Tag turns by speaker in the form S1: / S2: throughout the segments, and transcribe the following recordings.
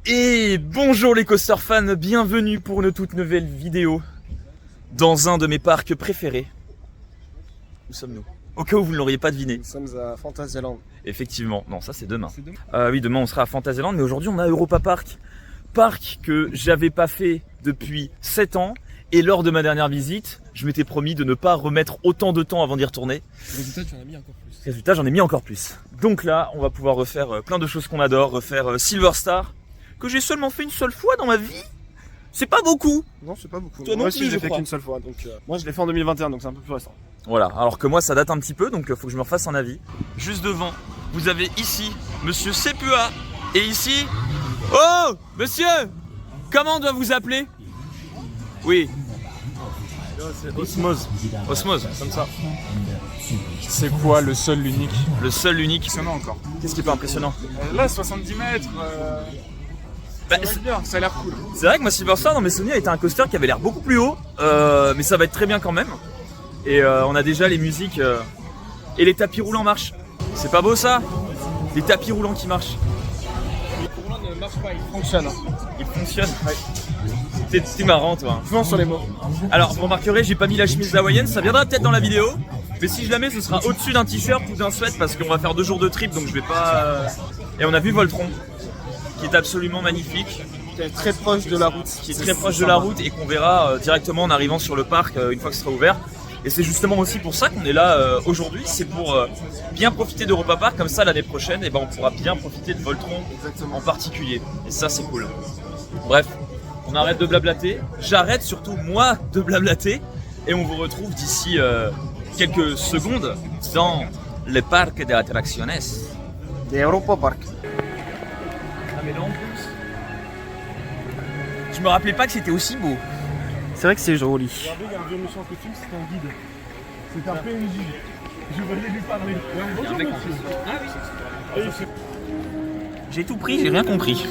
S1: Et bonjour les coaster fans, bienvenue pour une toute nouvelle vidéo dans un de mes parcs préférés. Où sommes-nous? Au cas où vous ne l'auriez pas deviné.
S2: Nous sommes à Fantasyland.
S1: Effectivement, non ça c'est demain. Oui, demain on sera à Fantasyland, mais aujourd'hui on a Europa Park. Parc que j'avais pas fait depuis 7 ans. Et lors de ma dernière visite, je m'étais promis de ne pas remettre autant de temps avant d'y retourner.
S2: Résultat, tu en as mis encore plus.
S1: Résultat, j'en ai mis encore plus. Donc là, on va pouvoir refaire plein de choses qu'on adore, refaire Silver Star, que j'ai seulement fait une seule fois dans ma vie. C'est pas beaucoup.
S2: Non, c'est pas beaucoup.
S1: Toi non
S2: moi
S1: plus,
S2: aussi, je
S1: je
S2: l'ai fait
S1: crois.
S2: qu'une seule fois. Donc, moi, je l'ai fait en 2021, donc c'est un peu plus récent.
S1: Voilà, alors que moi ça date un petit peu, donc faut que je me refasse un avis. Juste devant, vous avez ici Monsieur Sepua, et ici... Oh monsieur, comment on doit vous appeler? Oui,
S2: C'est Osmose.
S1: Osmose,
S2: Comme ça. C'est quoi le seul, l'unique?
S1: le seul, l'unique.
S2: Impressionnant encore.
S1: Qu'est-ce qui est pas impressionnant?
S2: Là, 70 mètres.
S1: Bah,
S2: Ça va être bien, ça a l'air cool.
S1: c'est vrai que moi Silver Star dans mes souvenirs était un coaster qui avait l'air beaucoup plus haut, mais ça va être très bien quand même. Et on a déjà les musiques et les tapis roulants marchent. C'est pas beau ça? Les tapis roulants qui marchent.
S2: Le roulant ne marche pas, il fonctionne.
S1: Ils fonctionnent. T'es marrant toi.
S2: Souvent sur les mots.
S1: Alors vous remarquerez, j'ai pas mis la chemise hawaïenne, ça viendra peut-être dans la vidéo. Mais si je la mets, ce sera au-dessus d'un t-shirt ou d'un sweat parce qu'on va faire 2 jours de trip, donc je vais pas... Et on a vu Voltron, qui est absolument magnifique,
S2: Qui est très proche de la route.
S1: qui est très proche de la route et qu'on verra directement en arrivant sur le parc une fois que ce sera ouvert. Et c'est justement aussi pour ça qu'on est là aujourd'hui, c'est pour bien profiter d'Europa Park, comme ça l'année prochaine, et ben on pourra bien profiter de Voltron en particulier. Et ça c'est cool. Bref, on arrête de blablater, j'arrête surtout moi de blablater, et on vous retrouve d'ici quelques secondes dans le parc de attracciones.
S2: Des Europa Park.
S1: Ah mais là en plus, je me rappelais pas que c'était aussi beau.
S2: C'est vrai que c'est joli.
S3: Regardez, il y a un vieux monsieur en costume, c'était un guide. C'était un PNJ. Je venais lui parler. Bonjour monsieur.
S1: J'ai tout pris, j'ai rien compris.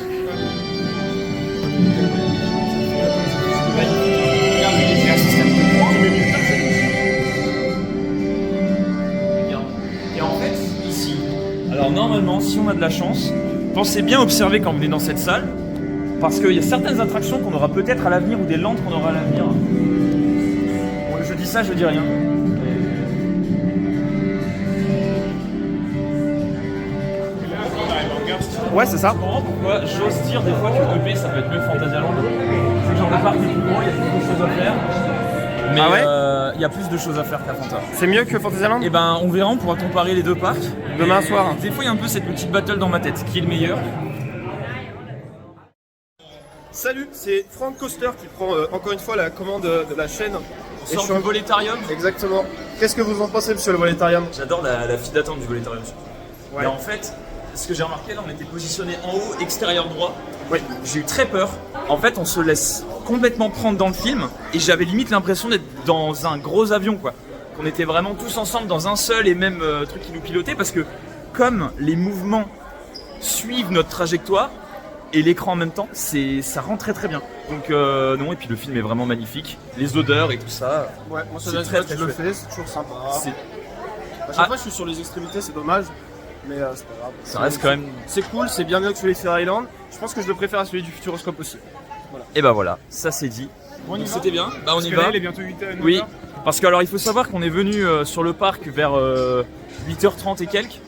S1: Et en fait, ici, alors normalement, si on a de la chance, pensez bien observer quand vous venez dans cette salle, parce qu'il y a certaines attractions qu'on aura peut-être à l'avenir ou des landes qu'on aura à l'avenir. Bon, je dis ça, je dis rien.
S2: Ouais, c'est ça.
S1: Je comprends pourquoi j'ose dire des fois que EP ça peut être mieux que Fantasyland. C'est que genre le parc est plus grand, il y a plus de choses à faire. Mais
S2: Ah ouais
S1: il y a plus de choses à faire qu'à Fanta.
S2: C'est mieux que Fantasyland?
S1: Et ben on verra, on pourra comparer les deux parcs.
S2: Demain
S1: Et
S2: soir.
S1: Des fois il y a un peu cette petite battle dans ma tête, qui est le meilleur.
S2: Salut, c'est Frank Coaster qui prend encore une fois la commande de la chaîne.
S1: On sort du Voletarium.
S2: Exactement. Qu'est-ce que vous en pensez, monsieur le Voletarium?
S1: J'adore la file d'attente du Voletarium.
S2: Ouais.
S1: Et en fait, ce que j'ai remarqué là, on était positionné en haut, extérieur droit.
S2: Oui.
S1: J'ai eu très peur. En fait, on se laisse complètement prendre dans le film et j'avais limite l'impression d'être dans un gros avion, quoi. Qu'on était vraiment tous ensemble dans un seul et même truc qui nous pilotait parce que comme les mouvements suivent notre trajectoire et l'écran en même temps, ça rend très très bien. Donc non, et puis le film est vraiment magnifique. Les odeurs et tout ça.
S2: Ouais, moi
S1: C'est
S2: ça
S1: très,
S2: je
S1: très
S2: le
S1: chouette.
S2: fais, c'est toujours sympa.
S1: C'est-
S2: À chaque
S1: Ah.
S2: fois, je suis sur les extrémités, c'est dommage. Mais c'est pas grave.
S1: Ça reste quand même.
S2: C'est cool, c'est bien mieux que celui de Fairyland. Je pense que je le préfère à celui du Futuroscope aussi.
S1: Et bah voilà, ça c'est dit.
S3: On y va.
S1: C'était bien. Bah on
S3: Parce
S1: y
S3: que
S1: va.
S3: là, il est bientôt 8h.
S1: Oui, parce que alors il faut savoir qu'on est venu sur le parc vers 8h30 et quelques.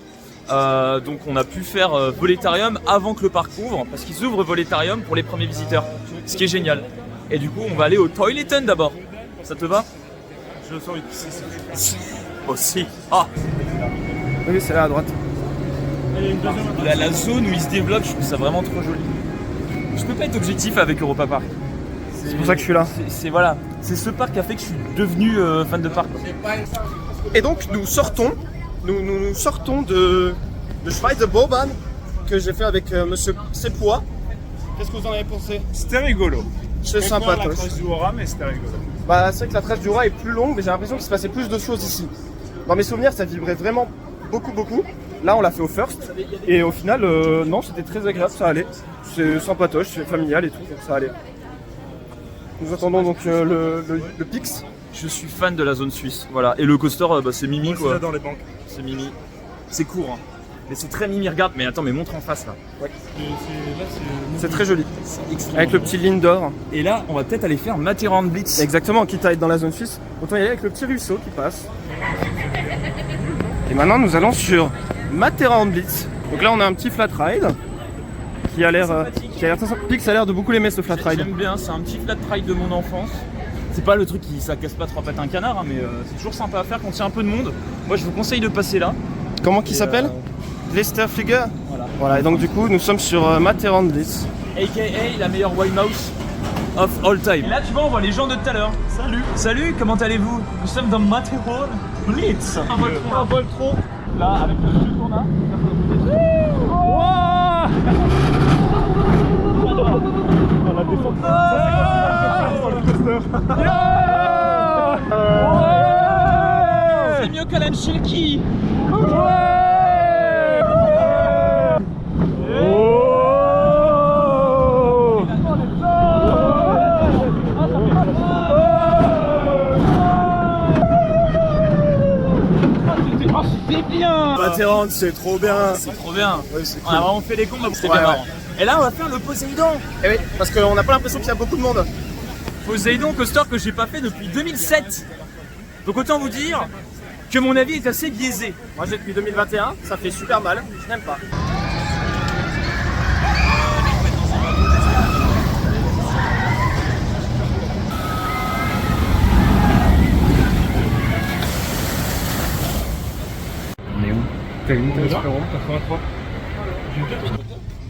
S1: Donc on a pu faire Voletarium avant que le parc ouvre, parce qu'ils ouvrent Voletarium pour les premiers visiteurs, ce qui est génial. Et du coup on va aller au Toiletten d'abord. Ça te va?
S3: Je le sens ici.
S1: Aussi. Ah,
S2: Oui, c'est là à droite.
S3: Il y a une deuxième
S1: la zone où il se développe, je trouve ça vraiment trop joli. Je peux pas être objectif avec Europa Park.
S2: C'est pour ça que je suis là.
S1: C'est voilà, c'est ce parc qui a fait que je suis devenu fan de parc.
S2: Et donc, nous sortons de Schweizerbobbahn que j'ai fait avec monsieur Sepois. Qu'est-ce que vous en avez pensé?
S3: C'était rigolo.
S2: C'est
S3: Contraire à la
S2: sympatoche.
S3: trace du Hora, mais c'était rigolo.
S2: Bah, c'est vrai que la trace du Roi est plus longue, mais j'ai l'impression qu'il se passait plus de choses ici. Dans mes souvenirs, ça vibrait vraiment beaucoup. Là, on l'a fait au first. Et au final, non, c'était très agréable, ça allait. C'est sympatoche, c'est familial et tout, donc ça allait. Nous attendons donc le Pix.
S1: Je suis fan de la zone suisse, voilà. Et le coaster, bah, c'est Mimi
S3: Moi aussi,
S1: quoi.
S3: j'adore les banques.
S1: C'est Mimi. C'est court. Hein. Mais c'est très mimi, regarde. Mais attends, mais montre en face là.
S2: C'est très joli.
S1: Extrêmement
S2: Avec le petit ligne d'or.
S1: Et là, on va peut-être aller faire Matterhorn Blitz.
S2: Exactement, quitte à être dans la zone suisse. Autant y aller avec le petit ruisseau qui passe. Et maintenant, nous allons sur Matterhorn Blitz. Donc là, on a un petit flat ride qui a l'air très sympa. Pix a l'air de beaucoup l'aimer ce flat ride.
S1: J'aime bien, c'est un petit flat ride de mon enfance. C'est pas le truc qui ça casse pas trois pattes un canard, hein, mais c'est toujours sympa à faire quand il y a un peu de monde. Moi, je vous conseille de passer là.
S2: Comment qui s'appelle Leisterflieger. Voilà, et donc du coup, nous sommes sur Matterhorn Blitz.
S1: AKA la meilleure Winehouse of all time. Et là, tu vois, on voit les gens de tout à l'heure. Salut. Salut, comment allez-vous? Nous sommes dans Matterhorn Blitz. Un vol trop. Là, avec le jeu qu'on a.
S3: La descente.
S1: C'est mieux qu'Alan Shilky. C'est bien.
S2: Matterhorn, c'est trop bien.
S1: C'est trop bien.
S2: Ouais, c'est
S1: On a vraiment fait les combats, c'était bien marrant. Et là, on va faire le Poséidon.
S2: Et oui, parce qu'on n'a pas l'impression qu'il y a beaucoup de monde.
S1: Poséidon, coaster que j'ai pas fait depuis 2007. Donc autant vous dire que mon avis est assez biaisé.
S2: Moi j'ai depuis 2021, ça fait super mal, je n'aime pas.
S1: On est où?
S3: T'as une minute 83.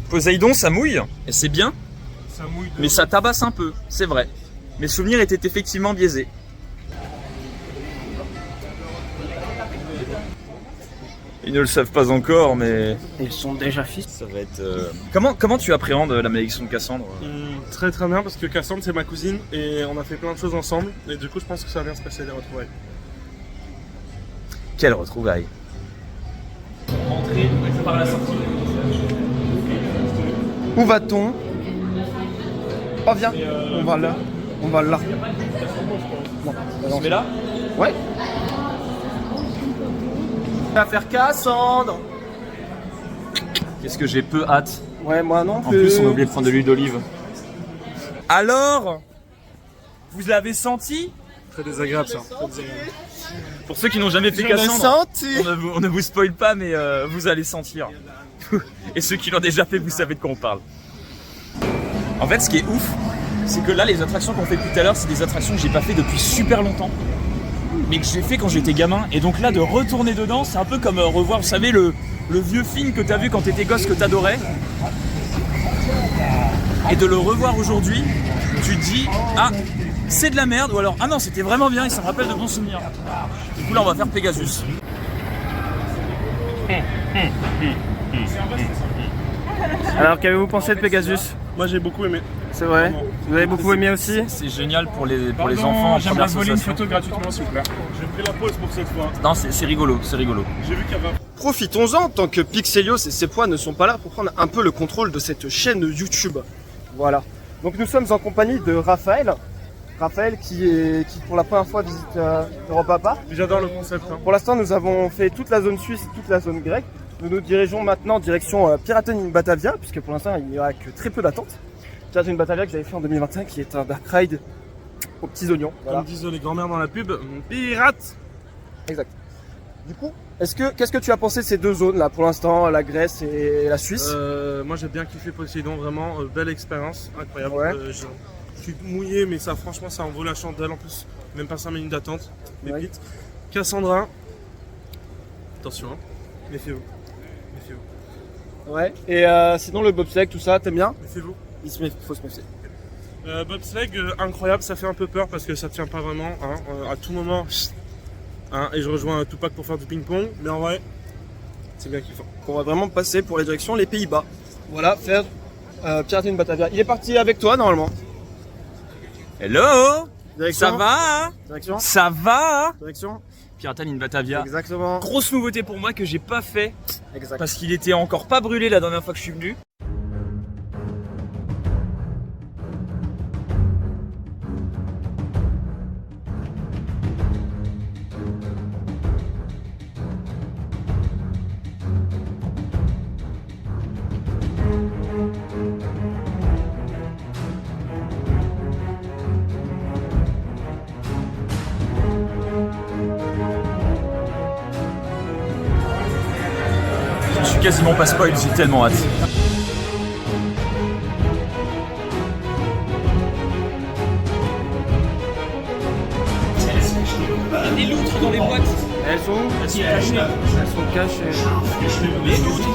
S1: Poséidon, ça mouille, et c'est bien,
S3: Ça mouille de...
S1: mais ça tabasse un peu, c'est vrai. Mes souvenirs étaient effectivement biaisés. Ils ne le savent pas encore, mais
S2: Ils sont déjà fils.
S1: ça va être... Comment tu appréhendes la malédiction de Cassandre?
S3: Très très bien parce que Cassandre c'est ma cousine et on a fait plein de choses ensemble et du coup je pense que ça va bien se passer les retrouvailles.
S1: Quelle retrouvaille! Entrer par la sortie.
S2: Où va-t-on? Oh viens, on va là. On va là. Bon,
S1: On se met là?
S2: ouais. On va faire Cassandre.
S1: Qu'est-ce que j'ai peu hâte.
S2: Ouais, moi non
S1: En plus, on a oublié de prendre de l'huile d'olive. Alors, vous l'avez senti?
S3: Très désagréable ça. Très désagréable.
S1: Pour ceux qui n'ont jamais fait
S2: Je l'ai
S1: Cassandre,
S2: senti.
S1: on ne vous spoil pas, mais vous allez sentir. Et ceux qui l'ont déjà fait, vous savez de quoi on parle. En fait, ce qui est ouf, c'est que là, les attractions qu'on fait tout à l'heure, c'est des attractions que j'ai pas fait depuis super longtemps, mais que j'ai fait quand j'étais gamin. Et donc là, de retourner dedans, c'est un peu comme revoir, vous savez, le vieux film que t'as vu quand t'étais gosse, que t'adorais. Et de le revoir aujourd'hui, tu te dis, ah, c'est de la merde, ou alors, ah non, c'était vraiment bien et ça me rappelle de bons souvenirs. Du coup, là, on va faire Pegasus.
S2: Alors, qu'avez-vous pensé de Pegasus?
S3: Moi j'ai beaucoup aimé.
S2: C'est vrai. Vous avez beaucoup aimé aussi?
S1: C'est génial pour les enfants en première sensation.
S3: gratuitement s'il vous plaît. J'ai pris la pause pour cette fois.
S1: Non, c'est rigolo, c'est rigolo.
S3: J'ai vu qu'il y avait
S2: Profitons-en tant que Pixelios et ses poids ne sont pas là pour prendre un peu le contrôle de cette chaîne YouTube. Voilà. Donc nous sommes en compagnie de Raphaël. Raphaël qui pour la première fois visite Europa Park.
S3: J'adore le concept. Hein.
S2: Pour l'instant, nous avons fait toute la zone suisse, toute la zone grecque. Nous nous dirigeons maintenant en direction Piraten in Batavia, puisque pour l'instant, il n'y aura que très peu d'attentes. Piraten in Batavia que j'avais fait en 2025, qui est un dark ride aux petits oignons. Voilà.
S3: Comme disent les grand-mères dans la pub, pirate.
S2: Exact. Du coup, qu'est-ce que tu as pensé de ces deux zones là pour l'instant, la Grèce et la Suisse?
S3: Moi j'ai bien kiffé Poséidon, vraiment belle expérience, incroyable.
S2: Ouais.
S3: Je suis mouillé mais ça franchement ça en vaut la chandelle en plus, même pas 5 minutes d'attente, mais
S2: Ouais.
S3: vite. Cassandra, attention, hein. Méfiez-vous, méfiez-vous,
S2: Ouais. Et sinon le bobsleigh, tout ça, t'aimes bien?
S3: méfiez-vous.
S2: Faut se méfier.
S3: Bobsleigh, incroyable, ça fait un peu peur parce que ça tient pas vraiment, hein, à tout moment. Hein, et je rejoins Tupac pour faire du ping-pong, mais en vrai, c'est bien kiffant.
S2: On va vraiment passer pour les directions les Pays-Bas. Voilà, faire Piraten in Batavia. Il est parti avec toi normalement.
S1: Hello!
S2: Direction.
S1: Ça va?
S2: Direction.
S1: Ça va?
S2: Direction.
S1: Piraten in Batavia.
S2: Exactement.
S1: Grosse nouveauté pour moi que j'ai pas fait
S2: Exact.
S1: parce qu'il était encore pas brûlé la dernière fois que je suis venu. quasiment pas spoil, j'ai tellement hâte. Les loutres dans les boîtes.
S2: Elles sont où?
S1: Elles sont cachées.
S2: Elles sont cachées.
S1: Les loutres.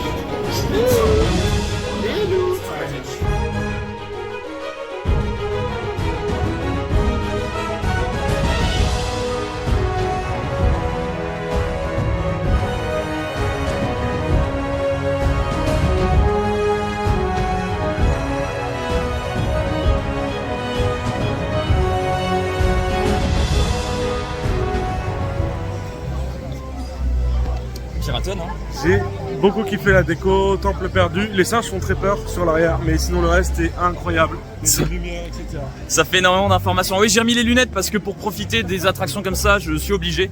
S1: Piraton, hein.
S3: J'ai beaucoup kiffé la déco, temple perdu. Les singes font très peur sur l'arrière, mais sinon le reste est incroyable. Les lumières, etc.
S1: Ça fait énormément d'informations. Oui, j'ai remis les lunettes parce que pour profiter des attractions comme ça, je suis obligé.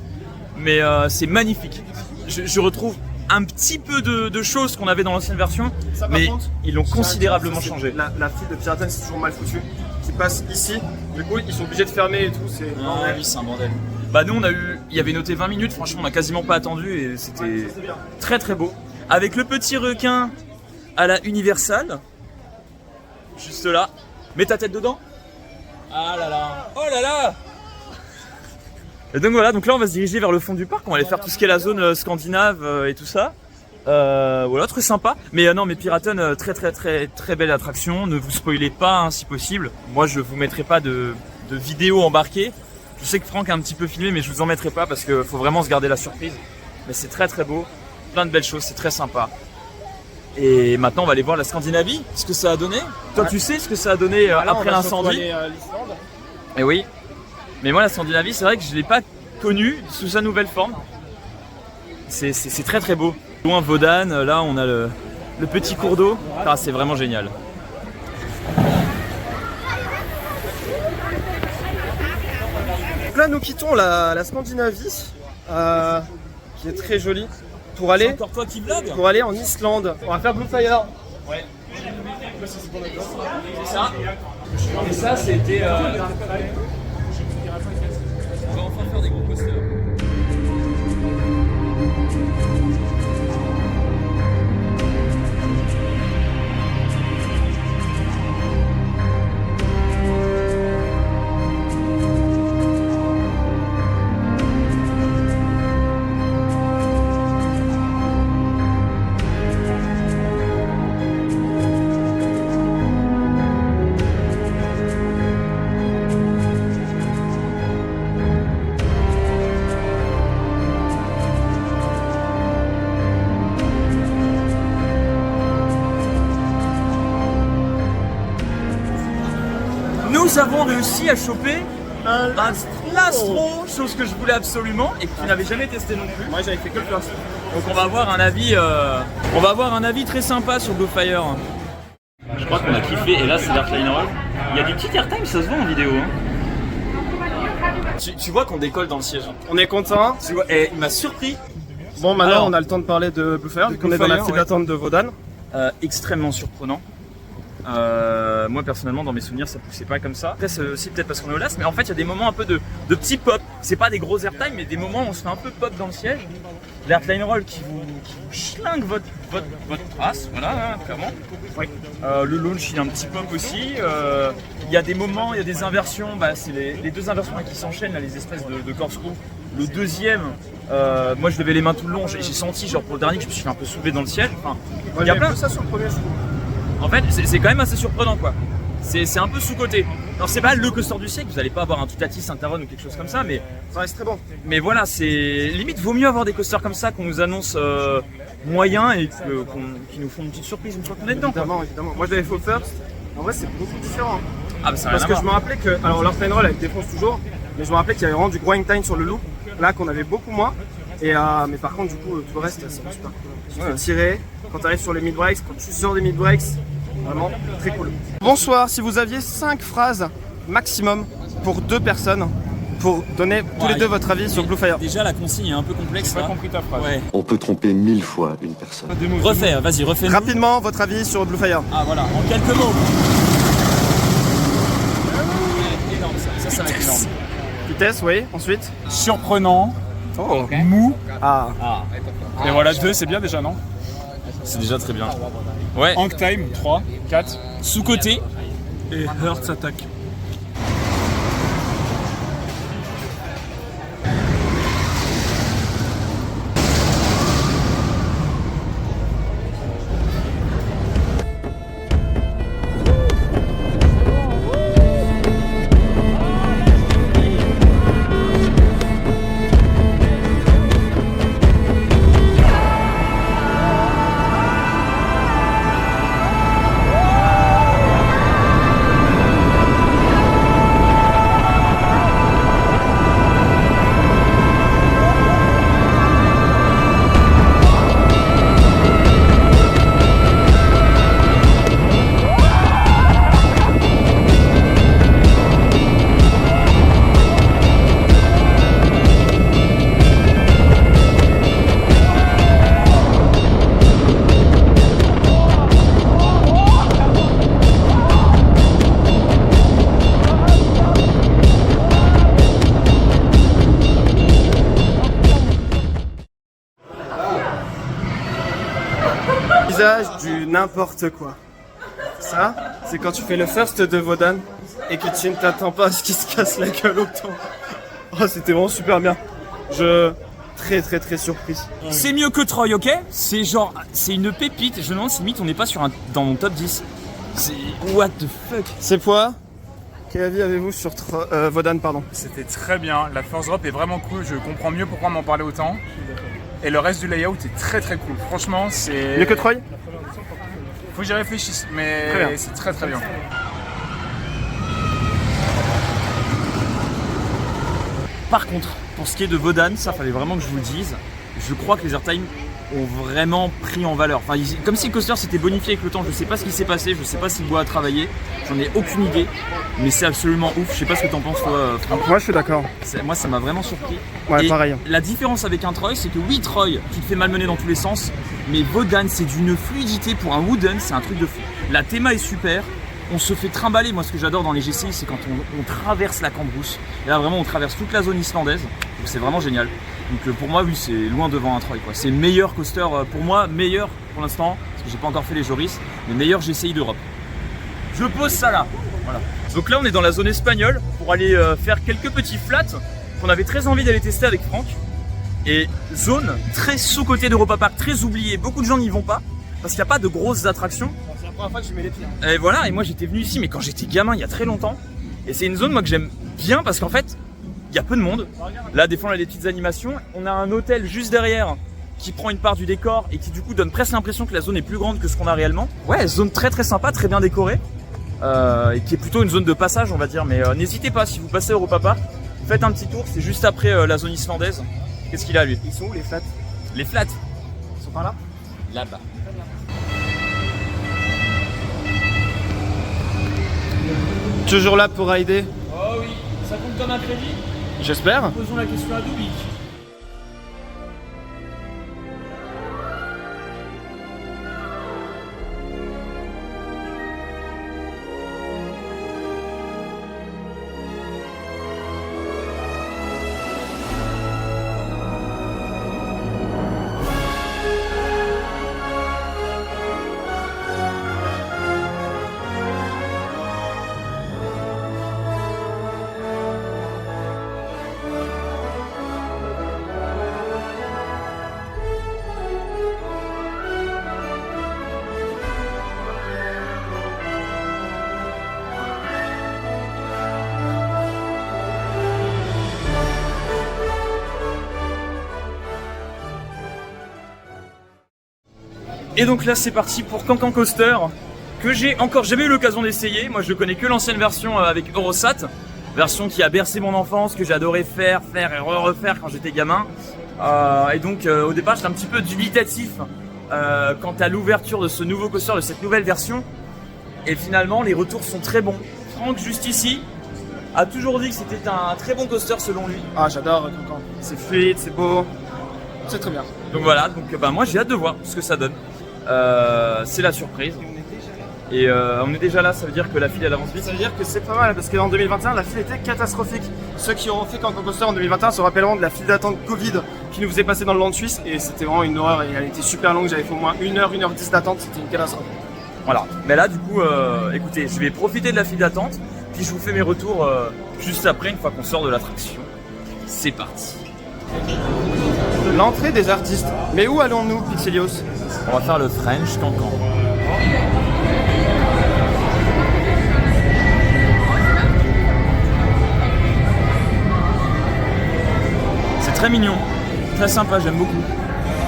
S1: Mais c'est magnifique. Je retrouve un petit peu de choses qu'on avait dans l'ancienne version,
S2: Ça, par
S1: mais
S2: contre,
S1: ils l'ont considérablement
S2: c'est-
S1: changé.
S2: La file de Piraten, c'est toujours mal foutu. Qui passe ici. Du coup, ils sont obligés de fermer et tout. C'est
S1: Ah oui, c'est un bordel. Bah nous il y avait noté 20 minutes, franchement on a quasiment pas attendu et c'était très très beau. Avec le petit requin à la Universal, juste là. Mets ta tête dedans. Ah là là. Oh là là. Et donc voilà, donc là on va se diriger vers le fond du parc, on va aller faire tout ce qui est la zone scandinave et tout ça. Voilà, très sympa. Mais non, mais Piraten, très belle attraction. Ne vous spoilez pas hein, si possible. Moi je vous mettrai pas de vidéo embarquée. Je sais que Franck a un petit peu filmé, mais je vous en mettrai pas parce qu'il faut vraiment se garder la surprise. Mais c'est très beau, plein de belles choses, c'est très sympa. Et maintenant, on va aller voir la Scandinavie, ce que ça a donné. Toi, tu sais ce que ça a donné après l'incendie. Et oui. Mais moi, la Scandinavie, c'est vrai que je l'ai pas connue sous sa nouvelle forme. C'est très beau. Loin Vodan, là, on a le petit cours d'eau. Ah, c'est vraiment génial.
S2: Donc là, nous quittons la Scandinavie, qui est très jolie, pour
S1: C'est
S2: aller,
S1: encore toi qui blague.
S2: en Islande. On va faire Blue Fire.
S1: Ouais. C'est ça. Et ça, c'était. On va enfin faire des gros coasters. Nous avons réussi à choper un Lastro, chose que je voulais absolument et que tu n'avais jamais testé non plus.
S2: Moi, j'avais fait que le first.
S1: Donc on va avoir un avis, très sympa sur Blue Fire. Je crois qu'on a kiffé et là c'est l'Airline Roll. Il y a du petit airtime, ça se voit en vidéo. Hein. Tu vois qu'on décolle dans le siège.
S2: On est content.
S1: Tu vois, et il m'a surpris.
S2: Bon, maintenant,
S1: Alors,
S2: on a le temps de parler de Blue Fire, vu qu'on
S1: Blue
S2: est dans la
S1: Fire,
S2: file
S1: ouais.
S2: d'attente de Vodan.
S1: Extrêmement surprenant. Moi personnellement dans mes souvenirs ça poussait pas comme ça. Après c'est aussi peut-être parce qu'on est au LAS, mais en fait il y a des moments un peu de petits pop. C'est pas des gros airtime mais des moments où on se fait un peu pop dans le siège. L'airline roll qui vous schlingue votre trace, voilà hein, clairement. Oui. Le launch il y a un petit pop aussi. Il y a des moments, il y a des inversions, c'est les deux inversions là, qui s'enchaînent, là, les espèces de corkscrew. Le deuxième, moi je levais les mains tout le long, j'ai senti genre pour le dernier que je me suis fait un peu soulever dans le ciel. Enfin, il y a plein.
S2: ça sur le premier jour.
S1: En fait, c'est quand même assez surprenant quoi. C'est un peu sous-côté. Alors c'est pas le coaster du siècle, vous allez pas avoir un Tutatis Saint-Aaron ou quelque chose comme ça, mais
S2: Ça reste très bon.
S1: voilà, c'est limite vaut mieux avoir des coasters comme ça qu'on nous annonce moyens et qui nous font une petite surprise une fois qu'on est dedans. Quoi.
S2: Évidemment. Moi, je l'avais fait au first. En vrai, c'est beaucoup différent.
S1: Ah bah ça a
S2: Parce
S1: rien à
S2: que je me
S1: voir.
S2: rappelais que, alors l'Airline Roll elle défonce toujours, mais je me rappelais qu'il y avait vraiment du growing time sur le loop, là qu'on avait beaucoup moins. Et mais par contre, du coup, tout le reste, c'est super cool. Tu te fais tirer, quand tu arrives sur les mid-breaks, quand tu sors des mid-breaks, vraiment très cool. Bonsoir, si vous aviez 5 phrases maximum pour 2 personnes, pour donner tous les deux votre avis sur Blue Fire.
S1: Déjà la consigne est un peu complexe là.
S2: compris ta phrase.
S1: Ouais.
S4: On peut tromper 1000 fois une personne.
S1: Refais, vas-y, refais-nous.
S2: Rapidement, votre avis sur Blue Fire.
S1: Ah voilà, en quelques mots. Énorme ça va être énorme.
S2: Vitesse, oui. Ensuite.
S5: Surprenant,
S2: Oh.
S5: mou,
S2: Ah.
S1: Ah.
S5: et voilà, 2 c'est bien déjà, non?
S1: C'est déjà très bien. Ouais.
S5: Hank Time, 3, 4.
S1: Sous-côté.
S3: Et Hertz attaque.
S2: Visage du n'importe quoi. Ça, c'est quand tu fais le first de Vodan et que tu ne t'attends pas à ce qu'il se casse la gueule autant. Oh, c'était vraiment super bien. Très surpris.
S1: C'est mieux que Troy, ok? C'est genre, c'est une pépite. Je me demande si limite on n'est pas sur dans mon top 10. C'est what the fuck?
S2: C'est quoi? Quel avis avez-vous sur Vodan, pardon?
S5: C'était très bien. La first drop est vraiment cool. Je comprends mieux pourquoi on m'en parlait autant. Et le reste du layout est très cool. Franchement, c'est...
S2: Mieux que Troy?
S5: Faut que j'y réfléchisse, mais c'est très bien.
S1: Par contre, pour ce qui est de Vodan, ça fallait vraiment que je vous le dise. Je crois que les airtime ont vraiment pris en valeur. Enfin, comme si le coaster s'était bonifié avec le temps. Je sais pas ce qui s'est passé, je sais pas si le bois a travaillé. J'en ai aucune idée. Mais c'est absolument ouf. Je sais pas ce que t'en penses toi, Franck.
S2: Moi je suis d'accord.
S1: Moi ça m'a vraiment surpris.
S2: Ouais,
S1: et
S2: pareil.
S1: La différence avec un Troy, c'est que oui, Troy, tu te fais malmener dans tous les sens. Mais Vodan, c'est d'une fluidité pour un wooden, c'est un truc de fou. La théma est super. On se fait trimballer. Moi, ce que j'adore dans les GCI, c'est quand on traverse la Cambrousse. Et là, vraiment, on traverse toute la zone islandaise. Donc, c'est vraiment génial. Donc, pour moi, oui, c'est loin devant un Troy, quoi. C'est le meilleur coaster, pour moi, meilleur pour l'instant, parce que j'ai pas encore fait les Joris, mais meilleur GCI d'Europe. Je pose ça là. Voilà. Donc là, on est dans la zone espagnole pour aller faire quelques petits flats qu'on avait très envie d'aller tester avec Franck. Et zone très sous-côté d'Europa Park, très oubliée. Beaucoup de gens n'y vont pas parce qu'il n'y a pas de grosses attractions.
S2: C'est la première fois que je mets les pieds.
S1: Et voilà, et moi j'étais venu ici, mais quand j'étais gamin, il y a très longtemps. Et c'est une zone, moi, que j'aime bien parce qu'en fait, il y a peu de monde. Là, des fois, on a des petites animations. On a un hôtel juste derrière qui prend une part du décor et qui, du coup, donne presque l'impression que la zone est plus grande que ce qu'on a réellement. Ouais, zone très sympa, très bien décorée. Et qui est plutôt une zone de passage, on va dire. Mais n'hésitez pas, si vous passez à Europa Park, faites un petit tour. C'est juste après la zone islandaise. Qu'est-ce qu'il a, lui?
S2: Ils sont où les flats?
S1: Les flats.
S2: Ils sont par là?
S1: Là-bas.
S2: Toujours là pour rider?
S1: Oh oui, ça compte comme un crédit?
S2: J'espère.
S1: Posons la question à Doubic. Et donc là c'est parti pour Cancan Coaster que j'ai encore jamais eu l'occasion d'essayer. Moi je connais que l'ancienne version avec Eurosat, version qui a bercé mon enfance, que j'adorais faire et refaire quand j'étais gamin. Et donc au départ j'étais un petit peu dubitatif quant à l'ouverture de ce nouveau coaster, de cette nouvelle version. Et finalement les retours sont très bons. Franck juste ici a toujours dit que c'était un très bon coaster selon lui.
S2: Ah j'adore Cancan. C'est fluide, c'est beau. C'est très bien.
S1: Donc voilà, donc moi j'ai hâte de voir ce que ça donne. C'est la surprise. Et on est déjà là, ça veut dire que la file elle avance vite.
S2: Ça veut dire que c'est pas mal parce qu'en 2021 la file était catastrophique. Ceux qui auront fait Cancan Coaster en 2021 se rappelleront de la file d'attente Covid qui nous faisait passer dans le land suisse et c'était vraiment une horreur et elle était super longue, j'avais fait au moins 1h, 1h10 d'attente, c'était une catastrophe.
S1: Voilà. Mais là, du coup, écoutez, je vais profiter de la file d'attente, puis je vous fais mes retours juste après, une fois qu'on sort de l'attraction. C'est parti.
S2: L'entrée des artistes. Mais où allons-nous, Pixelios?
S1: On va faire le French Cancan. C'est très mignon, très sympa, j'aime beaucoup.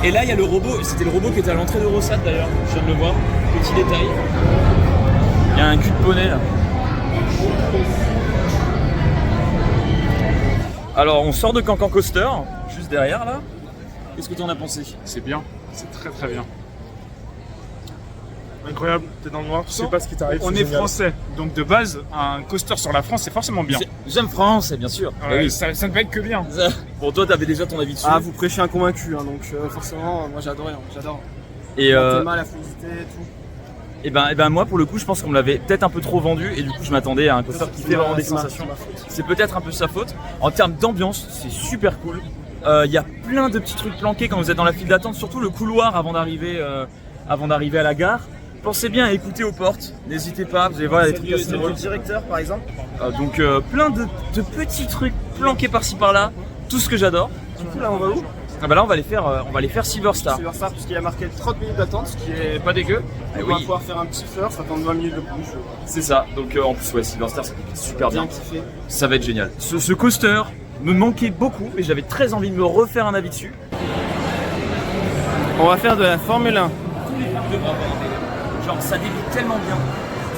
S1: Et là, il y a le robot, c'était le robot qui était à l'entrée d'Eurosat d'ailleurs, je viens de le voir, petit détail. Il y a un cul de poney là. Alors, on sort de Cancan Coaster, juste derrière là. Qu'est-ce que tu en as pensé?
S5: C'est bien, c'est très très bien.
S3: Incroyable, t'es dans le noir, tu sais pas ce qui t'arrive.
S5: On
S3: c'est
S5: est
S3: génial.
S5: français, donc de base, un coaster sur la France, c'est forcément bien.
S1: J'aime France, bien sûr.
S5: Ouais,
S1: Oui.
S5: ça ne peut être que bien.
S1: Bon, toi, t'avais déjà ton avis dessus.
S2: Ah, vous prêchez un convaincu, hein, donc forcément, moi j'adorais, j'adore.
S1: Et
S2: Le thème, la fluidité et tout.
S1: et ben moi, pour le coup, je pense qu'on me l'avait peut-être un peu trop vendu, et du coup, je m'attendais à un coaster qui fait vraiment des sensations. C'est peut-être un peu sa faute. En termes d'ambiance, c'est super cool. Il y a plein de petits trucs planqués quand vous êtes dans la file d'attente, surtout le couloir avant d'arriver à la gare. Pensez bien à écouter aux portes, n'hésitez pas, vous allez voir, il y a des trucs assez
S2: C'est le
S1: drôles.
S2: directeur par exemple.
S1: Donc plein de petits trucs planqués par-ci par-là, tout ce que j'adore.
S2: Du coup là on va où?
S1: Ah bah là on va les faire Silver Star.
S2: Silver Star parce qu'il y a marqué 30 minutes d'attente, ce qui est pas dégueu.
S1: Ah
S2: On va
S1: oui.
S2: pouvoir faire un petit first, attendre 20 minutes de plus.
S1: C'est ça, donc en plus ouais, Silver Star ça fait super bien.
S2: Bien kiffé.
S1: Ça va être génial. Ce coaster me manquait beaucoup et j'avais très envie de me refaire un avis dessus.
S2: On va faire de la Formule 1.
S1: Genre ça débute tellement bien,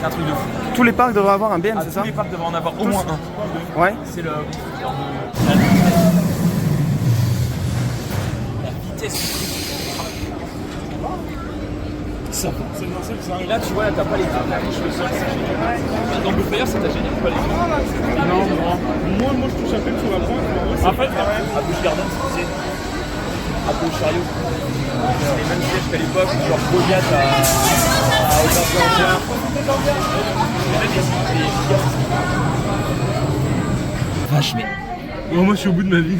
S1: c'est un truc de fou.
S2: Tous les parcs devraient avoir un BM,
S1: Ah,
S2: c'est
S1: tous
S2: ça?
S1: les parcs devraient en avoir au moins un.
S2: Ouais.
S1: C'est le constructeur de la vitesse. Ça. Et là tu vois, là t'as pas les trucs là, je fais ça, c'est génial. Dans le Buffet, ça t'a gêné ou pas les trucs?
S3: Non, moi je touche un peu sur la pointe.
S1: En fait, à Busch Gardens, tu sais, à Busch Chariot, c'est les mêmes sièges qu'à l'époque, genre Goliath à Aubervilliers. Vache, mais
S3: Oh, moi je suis au bout de ma vie.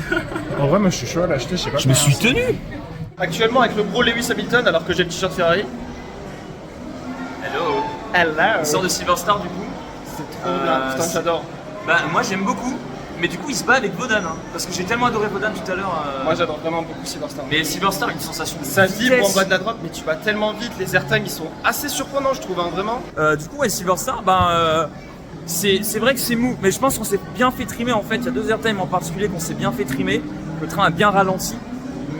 S3: En vrai, moi je suis chaud à l'acheter, je sais pas.
S1: je me suis tenu.
S2: Actuellement avec le gros Lewis Hamilton alors que j'ai le t-shirt Ferrari.
S1: Hello.
S2: Elle
S1: Il sort de Silver Star du coup.
S2: C'est trop bien, putain j'adore.
S1: Bah moi j'aime beaucoup, mais du coup il se bat avec Vodan, hein, parce que j'ai tellement adoré Vodan tout à l'heure.
S2: Moi j'adore vraiment beaucoup Silver Star.
S1: Mais Silver Star, une sensation de
S2: Ça vibre en
S1: vitesse.
S2: bas de la drop mais tu vas tellement vite, les airtime ils sont assez surprenants je trouve, hein, vraiment.
S1: Du coup ouais, Silver Star, c'est vrai que c'est mou, mais je pense qu'on s'est bien fait trimer en fait. Il y a deux airtime en particulier qu'on s'est bien fait trimer. Le train a bien ralenti,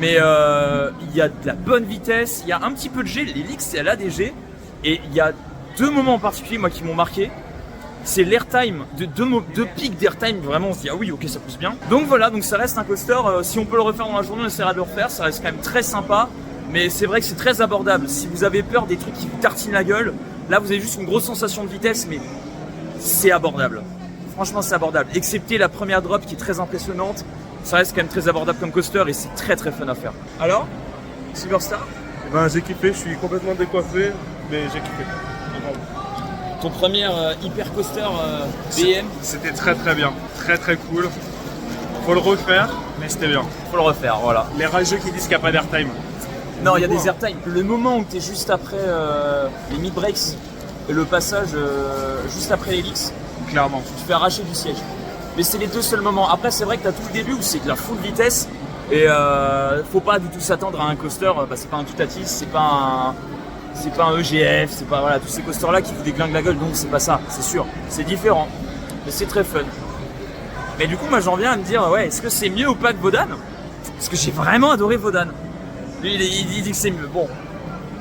S1: mais il y a de la bonne vitesse, il y a un petit peu de G, l'Helix c'est à l'ADG, et il y a deux moments en particulier moi qui m'ont marqué. C'est l'airtime, deux pics d'airtime, vraiment on se dit ah oui ok ça pousse bien. Donc voilà, donc ça reste un coaster, si on peut le refaire dans la journée on essaiera de le refaire, ça reste quand même très sympa. Mais c'est vrai que c'est très abordable, si vous avez peur des trucs qui vous tartinent la gueule, là vous avez juste une grosse sensation de vitesse mais c'est abordable. Franchement c'est abordable, excepté la première drop qui est très impressionnante, ça reste quand même très abordable comme coaster et c'est très très fun à faire. Alors, Silver Star,
S3: Ben j'ai kiffé, je suis complètement décoiffé, mais j'ai kiffé.
S1: ton premier hyper coaster BM,
S5: C'était très très bien, très très cool. Faut le refaire, mais c'était bien.
S1: faut le refaire, voilà.
S5: Les rageux qui disent qu'il n'y a pas d'airtime.
S1: Non, il y a des airtime. Le moment où tu es juste après les mid-breaks et le passage juste après l'hélice,
S5: Clairement.
S1: tu te fais arracher du siège. Mais c'est les deux seuls moments. Après, c'est vrai que tu as tout le début où c'est de la full vitesse et faut pas du tout s'attendre à un coaster. C'est pas un Toutatis, c'est pas un EGF, c'est pas voilà, tous ces coasters là qui vous déglinguent la gueule. Donc c'est pas ça, c'est sûr. C'est différent, mais c'est très fun. Mais du coup, moi j'en viens à me dire, ouais, est-ce que c'est mieux ou pas que Vodan? Parce que j'ai vraiment adoré Vodan. Lui, il dit que c'est mieux. Bon,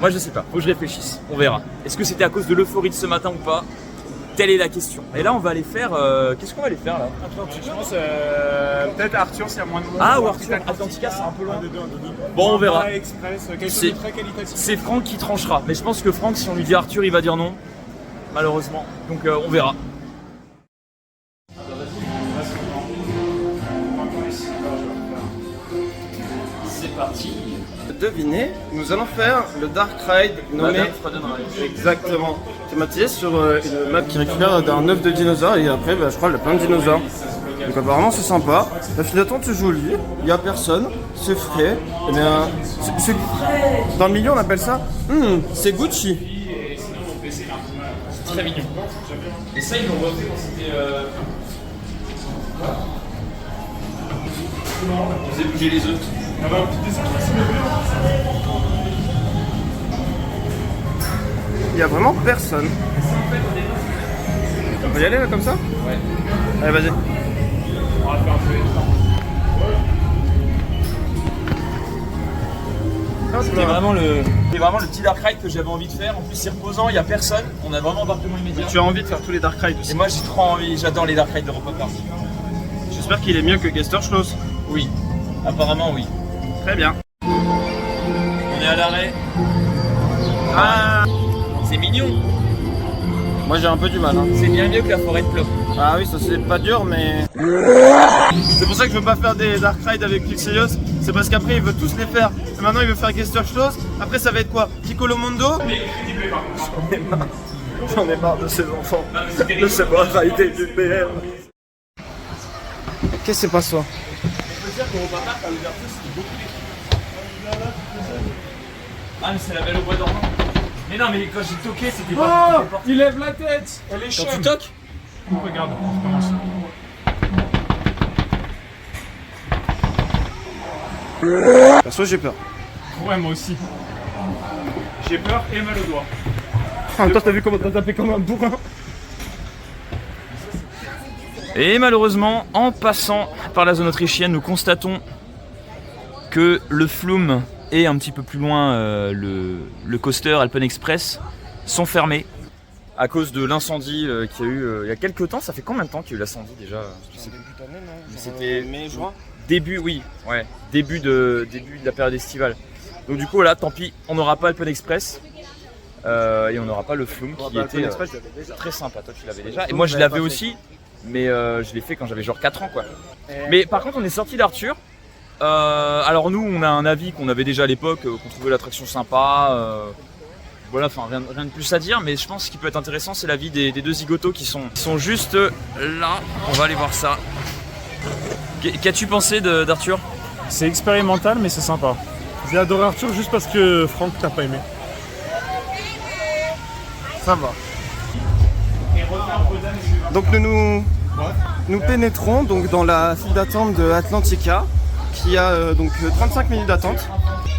S1: moi je sais pas, faut que je réfléchisse, on verra. Est-ce que c'était à cause de l'euphorie de ce matin ou pas? Telle est la question. Et là, on va aller faire. Qu'est-ce qu'on va aller faire là?
S5: Je pense peut-être Arthur s'il y a moins de monde.
S1: Ah, ou Arthur, Atlantica, c'est un peu loin. Bon, on verra.
S5: Express, quelque chose
S1: C'est-
S5: de très qualitatif.
S1: C'est Franck qui tranchera. Mais je pense que Franck, si on lui dit Arthur, il va dire non. Malheureusement. Donc on verra. C'est parti.
S2: Devinez, nous allons faire le Dark Ride nommé
S1: Madame Freudenreich.
S2: exactement thématisé sur une map qui récupère d'un œuf de dinosaure et après je crois il y a plein de dinosaures. Donc apparemment c'est sympa. La file d'attente est jolie, il n'y a personne, c'est frais. Eh bien, dans le milieu on appelle ça c'est Gucci.
S1: Très mignon. Et ça, ils l'ont refait quand c'était. On faisait bouger les œufs.
S2: Il n'y a vraiment personne. On peut y aller là comme ça?
S1: Ouais.
S2: Allez, vas-y.
S5: On va faire un peu.
S1: C'était vraiment le petit dark ride que j'avais envie de faire. En plus, c'est reposant, il n'y a personne. On a vraiment embarquement immédiat.
S2: Tu as envie de faire tous les dark rides aussi.
S1: Et moi, j'ai trop envie. J'adore les dark rides d'Europa Park.
S2: J'espère qu'il est mieux que Geisterschloss.
S1: Oui. Apparemment, oui.
S2: Très bien.
S1: On est à l'arrêt.
S2: Ah,
S1: C'est mignon.
S2: moi j'ai un peu du mal. Hein.
S1: C'est bien mieux que la forêt de Plop.
S2: Ah oui, ça c'est pas dur, mais. C'est pour ça que je veux pas faire des dark rides avec Pixelios. C'est parce qu'après il veut tous les faire. Et maintenant il veut faire Geisterschloss. Après ça va être quoi? Piccolo Mondo? J'en ai marre de ces enfants. De ces bras rider du BR. Qu'est-ce que c'est pas ça?
S1: On peut dire qu'Europa Park à l'ouverture c'était beaucoup d'équipes. Ah mais c'est la belle au bois dormant. Mais non mais quand j'ai toqué c'était pas.
S3: Oh, il lève la tête. Elle est
S1: Quand
S3: chum.
S1: tu toques.
S3: Regarde, on commence.
S2: Perso j'ai peur.
S3: Ouais, moi aussi. J'ai peur et mal au doigt.
S2: Ah, toi t'as vu comment t'as tapé comme un bourrin?
S1: Et malheureusement, en passant par la zone autrichienne, nous constatons que le Flume et un petit peu plus loin le coaster Alpen Express sont fermés à cause de l'incendie qu'il y a eu il y a quelques temps. Ça fait combien de temps qu'il y a eu l'incendie déjà? Je sais plus. Mais c'était
S2: mai, juin.
S1: début, oui, ouais, début de la période estivale. Donc du coup là, tant pis, on n'aura pas Alpen Express et on n'aura pas le Flume qui était très sympa. Toi tu l'avais déjà et moi je l'avais aussi, mais je l'ai fait quand j'avais genre 4 ans quoi. Mais par contre on est sorti d'Arthur. Alors nous on a un avis qu'on avait déjà à l'époque, qu'on trouvait l'attraction sympa. Voilà, enfin rien de plus à dire, mais je pense qu'il peut être intéressant, c'est l'avis des deux zigotos qui sont juste là. On va aller voir ça. Qu'as-tu pensé d'Arthur?
S3: C'est expérimental, mais c'est sympa. J'ai adoré Arthur juste parce que Franck t'a pas aimé.
S2: Ça va. Donc nous pénétrons donc dans la file d'attente de Atlantica qui a donc 35 minutes d'attente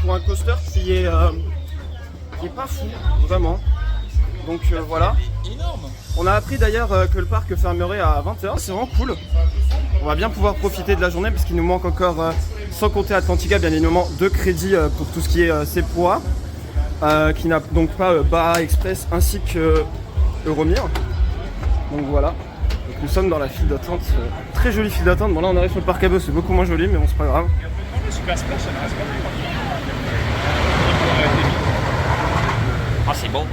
S2: pour un coaster qui est pas fou, vraiment. Donc voilà. On a appris d'ailleurs que le parc fermerait à 20h, c'est vraiment cool. On va bien pouvoir profiter de la journée parce qu'il nous manque encore, sans compter Atlantica, bien évidemment, 2 crédits pour tout ce qui est Sephora, qui n'a donc pas Baja Express ainsi que Euromir. Donc voilà. Donc nous sommes dans la file d'attente, très jolie file d'attente. Bon là on arrive sur le parc à bus, c'est beaucoup moins joli, mais bon c'est pas grave.
S1: Ah c'est bon.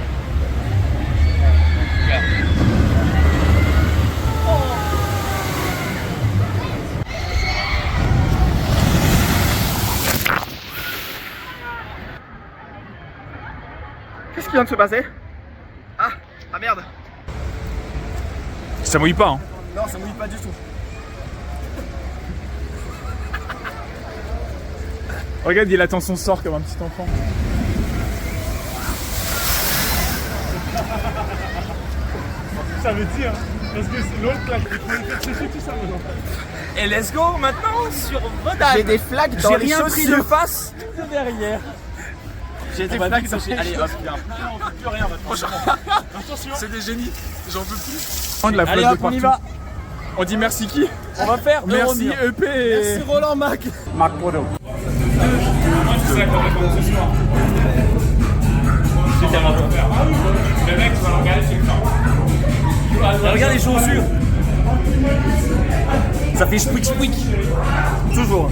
S2: Qu'est-ce qui vient de se passer? Ah merde.
S5: Ça mouille pas, hein.
S2: Non, ça mouille pas du tout.
S3: Regarde, il attend son sort comme un petit enfant. Ça veut dire, parce que l'autre là, il faut le faire sécher tout ça maintenant.
S1: Et let's go maintenant sur Vodal.
S2: J'ai des flaques dans les chaussures.
S1: de face derrière.
S2: J'ai des flaques dans les
S1: Allez hop, viens. Plus rien maintenant.
S5: C'est des génies, j'en peux plus.
S3: De la
S1: Allez
S3: flotte
S1: hop,
S3: de
S1: on y
S3: partout.
S1: va.
S3: On dit merci qui?
S1: On va faire
S3: Merci
S1: Euromir.
S3: EP et...
S2: Merci Roland Mac.
S3: Marc Podo.
S5: Le mec va regarder c'est le temps.
S1: Regarde les chaussures. Ça fait spwick spwick.
S2: Toujours.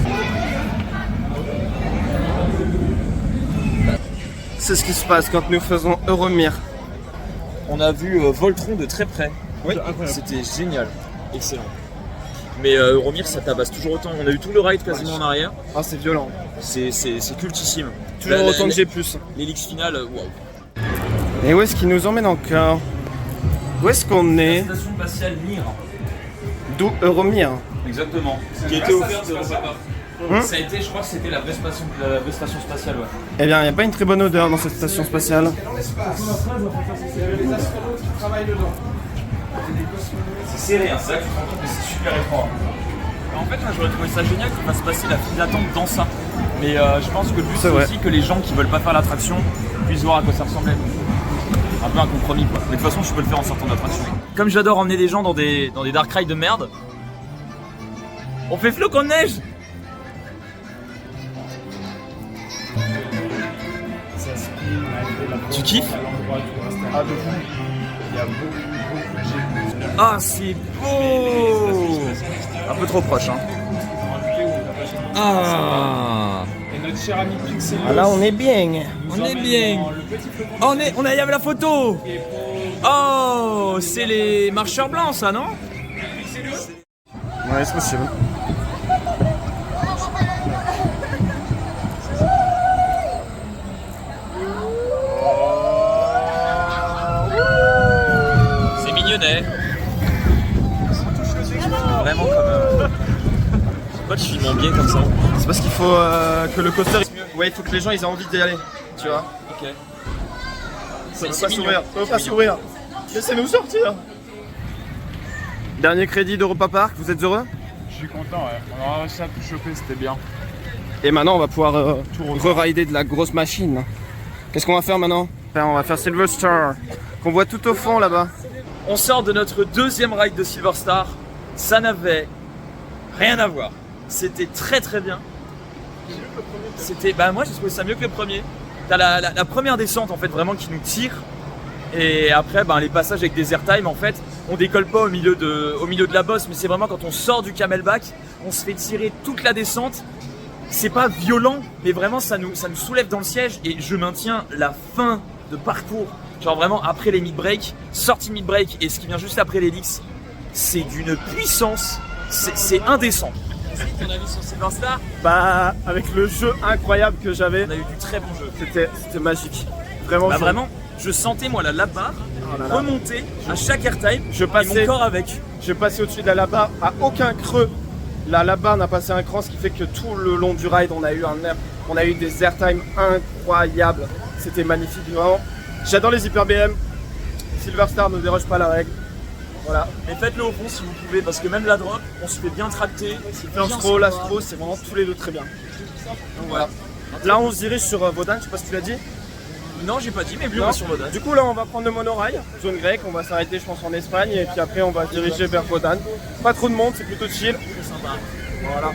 S2: C'est ce qui se passe quand nous faisons Euromir.
S1: On a vu Voltron de très près.
S2: Oui.
S1: C'était génial. Excellent. Mais Euromir ça tabasse toujours autant. On a eu tout le ride quasiment en arrière.
S2: Ah c'est violent.
S1: C'est cultissime.
S2: Toujours autant que j'ai plus.
S1: L'hélix finale, waouh.
S2: Et où est-ce qu'il nous emmène encore? Où est-ce qu'on est?
S1: Station spatiale Mir.
S2: D'où Euromir.
S1: Exactement. Qui a été offerte de Europa Park. Ça a été, je crois que c'était la vraie station spatiale, ouais.
S2: Eh bien, il n'y a pas une très bonne odeur dans cette station spatiale.
S1: C'est serré, hein, c'est là que tu te rends compte que c'est super étroit. En fait, là, j'aurais trouvé ça génial qu'il fasse passer la file d'attente dans ça. Mais je pense que le but, c'est aussi que les gens qui veulent pas faire l'attraction puissent voir à quoi ça ressemblait. Un peu un compromis, quoi. Mais de toute façon, je peux le faire en sortant de l'attraction. Comme j'adore emmener des gens dans des dark rides de merde, on fait flocon de neige. Tu kiffes? Ah, c'est beau! Un peu trop proche, hein. Ah!
S2: Ah là, on est bien.
S1: On est bien. On a y avait la photo. Oh, c'est les marcheurs blancs, ça, non?
S2: Ouais, c'est possible.
S1: C'est mignonnet. Vraiment comme. Pourquoi tu filmes en biais comme ça?
S2: C'est parce qu'il faut que le coaster. Ouais, il faut que les gens ils aient envie d'y aller. Tu vois?
S1: Ok.
S2: Ça veut pas s'ouvrir. Ça veut pas s'ouvrir. Laissez-nous sortir. Dernier crédit d'Europa Park, vous êtes heureux?
S5: Je suis content, ouais. On a réussi à tout choper, c'était bien.
S2: Et maintenant on va pouvoir re-rider de la grosse machine. Qu'est-ce qu'on va faire maintenant? On va faire Silver Star, qu'on voit tout au fond là-bas.
S1: On sort de notre deuxième ride de Silver Star. Ça n'avait rien à voir. C'était très très bien. C'était, bah moi j'ai trouvé ça mieux que le premier. T'as la première descente en fait vraiment qui nous tire. Et après les passages avec des airtime en fait, on décolle pas au milieu de la bosse, mais c'est vraiment quand on sort du camelback, on se fait tirer toute la descente. C'est pas violent, mais vraiment ça nous soulève dans le siège et je maintiens la fin de parcours. Genre vraiment après les mid-break, sortie mid-break et ce qui vient juste après l'hélice, c'est d'une puissance, c'est indécent. Ton avis sur Silver Star?
S2: Bah, avec le jeu incroyable que j'avais,
S1: On a eu du très bon jeu.
S2: c'était magique. Vraiment.
S1: Bah vraiment, je sentais moi la barre remonter à chaque airtime.
S2: Je
S1: et
S2: passais-
S1: mon corps avec.
S2: Je passais au-dessus de la barre à aucun creux. La barre n'a passé un cran, ce qui fait que tout le long du ride, on a eu des airtime incroyables. C'était magnifique, vraiment. J'adore les Hyper BM. Silver Star ne déroge pas la règle. Voilà.
S1: Mais faites-le au fond si vous pouvez, parce que même la drop, on se fait bien tracter.
S2: L'Astro, l'Astro, c'est vraiment tous les deux très bien. Donc voilà. Là, on se dirige sur Vaudane, je sais pas si tu l'as dit.
S1: Non, j'ai pas dit, mais
S2: Non.
S1: bien sur Vaudane.
S2: Du coup, là, on va prendre le monorail, zone grecque. On va s'arrêter, je pense, en Espagne. Et puis après, on va se diriger vers Vaudane. Pas trop de monde, c'est plutôt chill.
S1: C'est sympa.
S2: Voilà.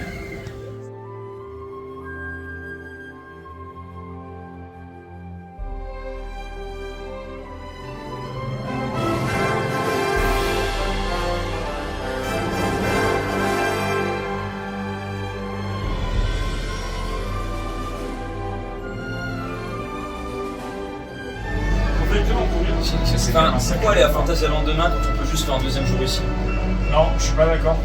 S1: Enfin, c'est quoi aller à Fantasyland demain quand on peut juste faire un deuxième jour ici?
S5: Non, je suis pas d'accord.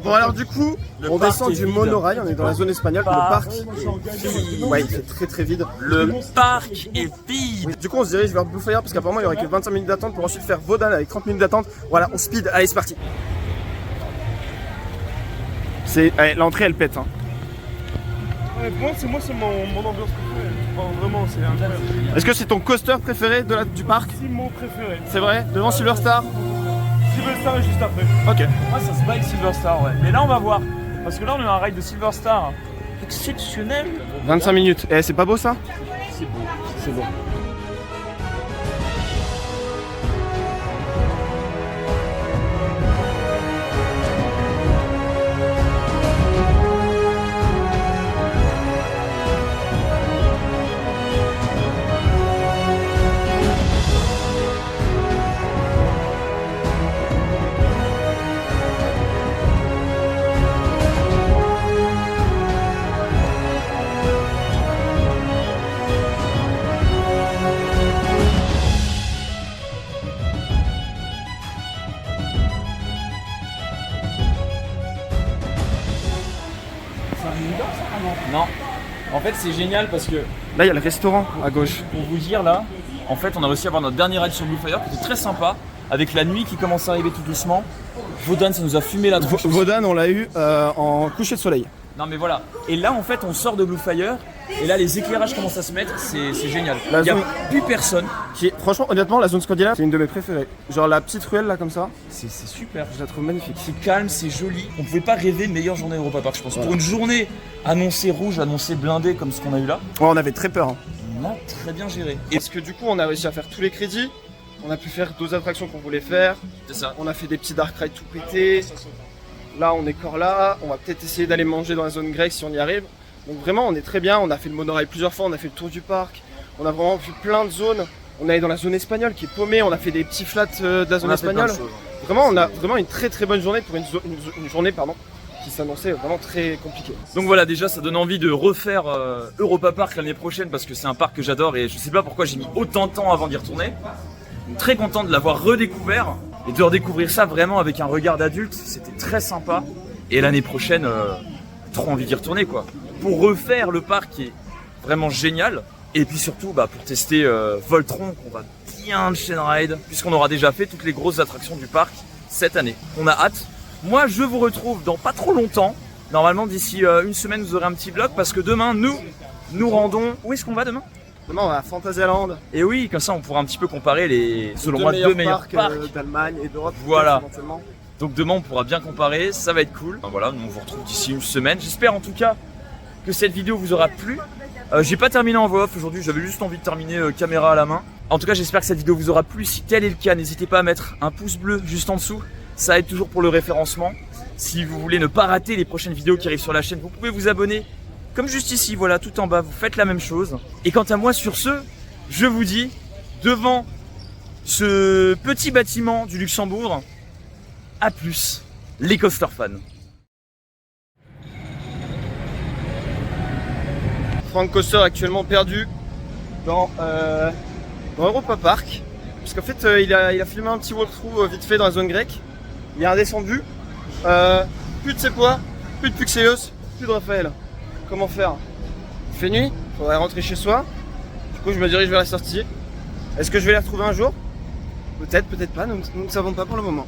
S2: Bon, alors du coup, on
S1: parc
S2: descend
S1: est
S2: du
S1: vide.
S2: monorail. On est dans la zone espagnole. Le parc est vide. Ouais, il fait très très vide.
S1: Le parc est vide.
S2: Du coup, on se dirige vers Blue Fire parce qu'apparemment, il y aurait que 25 minutes d'attente pour ensuite faire Vaudane avec 30 minutes d'attente. Voilà, on speed. Allez, c'est parti. Allez, l'entrée, elle pète. Hein.
S3: Moi, c'est mon ambiance préférée. Enfin, vraiment, c'est incroyable.
S2: Est-ce que c'est ton coaster préféré du parc?
S3: C'est mon préféré.
S2: C'est vrai? Devant Silver Star?
S3: Silver Star est juste après.
S2: Ok.
S1: Moi, ça se bat avec Silver Star, ouais. Mais là, on va voir. Parce que là, on a un ride de Silver Star exceptionnel.
S2: 25 minutes. Eh, c'est pas beau ça?
S1: C'est beau.
S2: C'est beau.
S1: Non. En fait, c'est génial parce que,
S2: Là, il y a le restaurant à gauche.
S1: pour vous dire, là, en fait, on a réussi à avoir notre dernier ride sur Blue Fire qui était très sympa. avec la nuit qui commence à arriver tout doucement. Vaudane, ça nous a fumé la tronche.
S2: Vaudane, on l'a eu en coucher de soleil.
S1: Non mais voilà. Et là en fait on sort de Blue Fire et là les éclairages commencent à se mettre, c'est génial. Il n'y a plus personne.
S2: Franchement, honnêtement, la zone Scandinave, c'est une de mes préférées. Genre la petite ruelle là comme ça,
S1: C'est super.
S2: je la trouve magnifique.
S1: C'est calme, c'est joli. On pouvait pas rêver de meilleure journée Europa Park je pense. Pour une journée annoncée rouge, annoncée blindée comme ce qu'on a eu là,
S2: Ouais, on avait très peur. Hein.
S1: on a très bien géré.
S2: Et parce que du coup, on a réussi à faire tous les crédits. On a pu faire 2 attractions qu'on voulait faire.
S1: C'est ça.
S2: On a fait des petits dark rides tout pétés. Là, on est encore là. On va peut-être essayer d'aller manger dans la zone grecque si on y arrive. Donc vraiment, on est très bien. On a fait le monorail plusieurs fois. On a fait le tour du parc. On a vraiment vu plein de zones. On est allé dans la zone espagnole qui est paumée. On a fait des petits flats de la zone
S1: On a fait plein
S2: espagnole.
S1: de choses.
S2: Vraiment, on a vraiment une très très bonne journée pour une journée qui s'annonçait vraiment très compliquée.
S1: Donc voilà, déjà ça donne envie de refaire Europa Park l'année prochaine parce que c'est un parc que j'adore et je sais pas pourquoi j'ai mis autant de temps avant d'y retourner. Donc, très content de l'avoir redécouvert et de redécouvrir ça vraiment avec un regard d'adulte, c'était très sympa. Et l'année prochaine, trop envie d'y retourner quoi. Pour refaire le parc qui est vraiment génial et puis surtout pour tester Voltron qu'on va bien chain ride puisqu'on aura déjà fait toutes les grosses attractions du parc cette année. On a hâte. Moi, je vous retrouve dans pas trop longtemps. Normalement, d'ici une semaine, vous aurez un petit vlog parce que demain, nous rendons. Où est-ce qu'on va demain?
S2: Demain, on va à Fantasyland.
S1: Et oui, comme ça, on pourra un petit peu comparer les, selon moi, deux meilleurs parcs
S2: d'Allemagne et d'Europe.
S1: Voilà. Donc demain, on pourra bien comparer. Ça va être cool. Enfin, voilà, nous on vous retrouve d'ici une semaine. J'espère en tout cas que cette vidéo vous aura plu. J'ai pas terminé en voix off aujourd'hui. J'avais juste envie de terminer caméra à la main. En tout cas, j'espère que cette vidéo vous aura plu. Si tel est le cas, n'hésitez pas à mettre un pouce bleu juste en dessous. Ça aide toujours pour le référencement. Si vous voulez ne pas rater les prochaines vidéos qui arrivent sur la chaîne, vous pouvez vous abonner comme juste ici, voilà, tout en bas, vous faites la même chose. Et quant à moi, sur ce, je vous dis, devant ce petit bâtiment du Luxembourg, à plus, les coaster fans.
S2: Frank Coaster actuellement perdu dans Europa Park. Parce qu'en fait, il a filmé un petit walkthrough vite fait dans la zone grecque. Il est redescendu. Plus de Sepois, plus de Puxeos, plus de Raphaël. Comment faire? Il fait nuit, il faudrait rentrer chez soi. Du coup, je me dirige vers la sortie. Est-ce que je vais les retrouver un jour? Peut-être, peut-être pas, nous ne savons pas pour le moment.